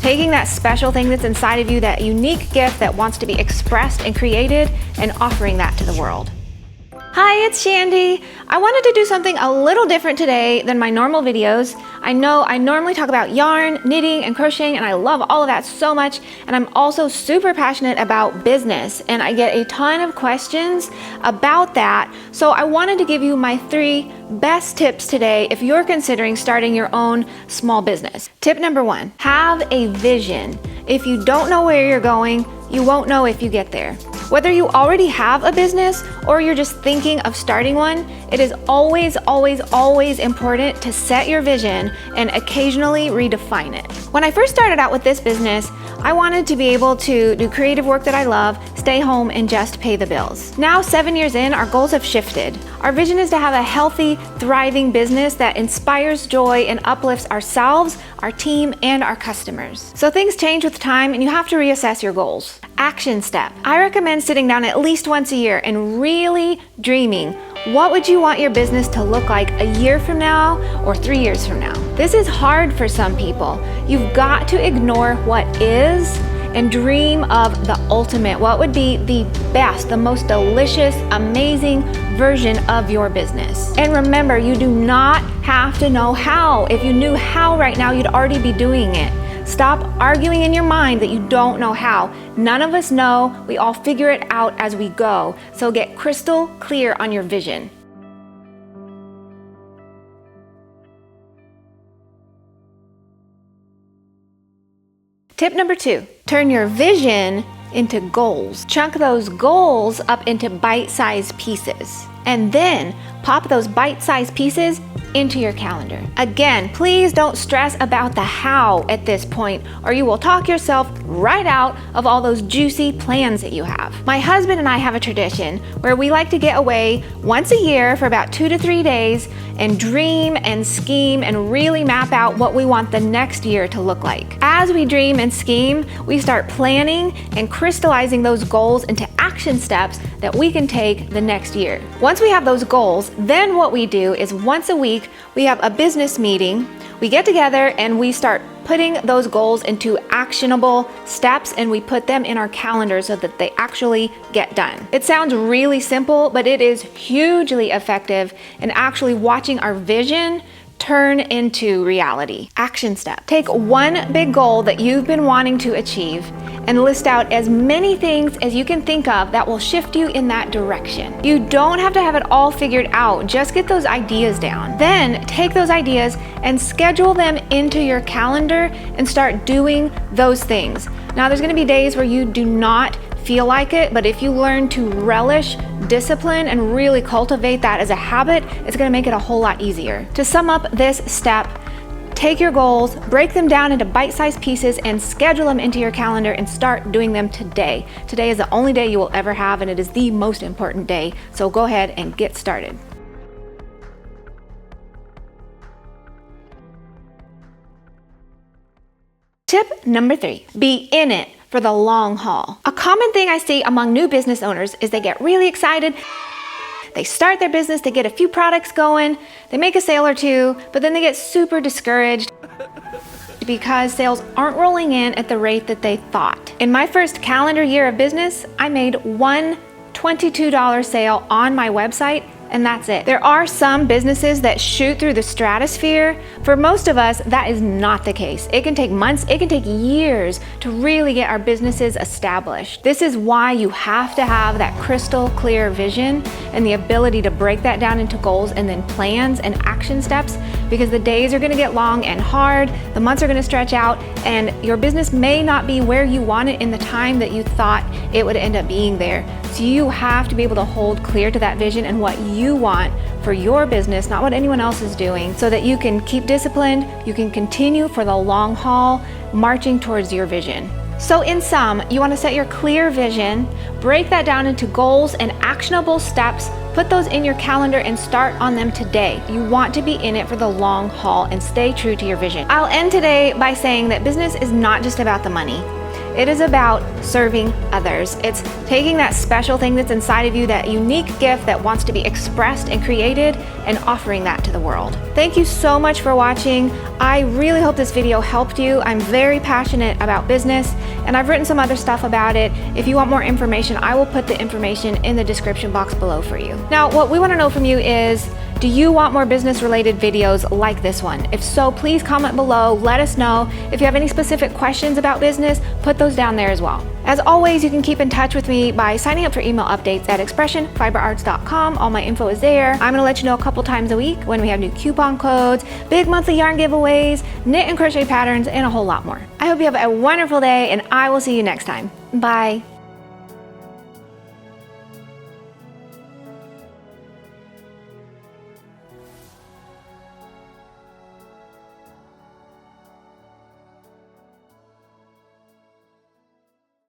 taking that special thing that's inside of you, that unique gift that wants to be expressed and created, and offering that to the world. Hi, it's Chandi. I wanted to do something a little different today than my normal videos. I know I normally talk about yarn, knitting, and crocheting, and I love all of that so much. And I'm also super passionate about business, and I get a ton of questions about that. So I wanted to give you my 3 best tips today if you're considering starting your own small business. Tip number 1, have a vision. If you don't know where you're going, you won't know if you get there. Whether you already have a business or you're just thinking of starting one, it is always, always, always important to set your vision and occasionally redefine it. When I first started out with this business, I wanted to be able to do creative work that I love, stay home, and just pay the bills. Now, 7 years in, our goals have shifted. Our vision is to have a healthy, thriving business that inspires joy and uplifts ourselves, our team, and our customers. So things change with time, and you have to reassess your goals. Action step. I recommend sitting down at least once a year and really dreaming, what would you want your business to look like a year from now or 3 years from now? This is hard for some people. You've got to ignore what is and dream of the ultimate, what would be the best, the most delicious, amazing version of your business. And remember, you do not have to know how. If you knew how right now, you'd already be doing it. Stop arguing in your mind that you don't know how. None of us know. We all figure it out as we go. So get crystal clear on your vision. Tip number 2, turn your vision into goals. Chunk those goals up into bite-sized pieces, and then pop those bite-sized pieces into your calendar. Again, please don't stress about the how at this point, or you will talk yourself right out of all those juicy plans that you have. My husband and I have a tradition where we like to get away once a year for about 2 to 3 days and dream and scheme and really map out what we want the next year to look like. As we dream and scheme, we start planning and crystallizing those goals into action steps that we can take the next year. Once we have those goals, then what we do is once a week, we have a business meeting. We get together and we start putting those goals into actionable steps, and we put them in our calendar so that they actually get done. It sounds really simple, but it is hugely effective in actually watching our vision turn into reality. Action step. Take one big goal that you've been wanting to achieve and list out as many things as you can think of that will shift you in that direction. You don't have to have it all figured out, just get those ideas down. Then take those ideas and schedule them into your calendar and start doing those things. Now, there's gonna be days where you do not feel like it, but if you learn to relish discipline and really cultivate that as a habit, it's gonna make it a whole lot easier. To sum up this step, take your goals, break them down into bite-sized pieces, and schedule them into your calendar and start doing them today. Today is the only day you will ever have, and it is the most important day, so go ahead and get started. Tip number 3, be in it for the long haul. A common thing I see among new business owners is they get really excited. They start their business, they get a few products going, they make a sale or 2, but then they get super discouraged because sales aren't rolling in at the rate that they thought. In my first calendar year of business, I made one $22 sale on my website, and that's it. There are some businesses that shoot through the stratosphere. For most of us, that is not the case. It can take months, it can take years to really get our businesses established. This is why you have to have that crystal clear vision and the ability to break that down into goals and then plans and action steps, because the days are gonna get long and hard, the months are gonna stretch out, and your business may not be where you want it in the time that you thought it would end up being there. So you have to be able to hold clear to that vision and what you want for your business, not what anyone else is doing, so that you can keep disciplined, you can continue for the long haul, marching towards your vision. So in sum, you want to set your clear vision, break that down into goals and actionable steps, put those in your calendar and start on them today. You want to be in it for the long haul and stay true to your vision. I'll end today by saying that business is not just about the money. It is about serving others. It's taking that special thing that's inside of you, that unique gift that wants to be expressed and created, and offering that to the world. Thank you so much for watching. I really hope this video helped you. I'm very passionate about business, and I've written some other stuff about it. If you want more information, I will put the information in the description box below for you. Now, what we want to know from you is, do you want more business-related videos like this one? If so, please comment below, let us know. If you have any specific questions about business, put those down there as well. As always, you can keep in touch with me by signing up for email updates at expressionfiberarts.com. All my info is there. I'm gonna let you know a couple times a week when we have new coupon codes, big monthly yarn giveaways, knit and crochet patterns, and a whole lot more. I hope you have a wonderful day, and I will see you next time. Bye.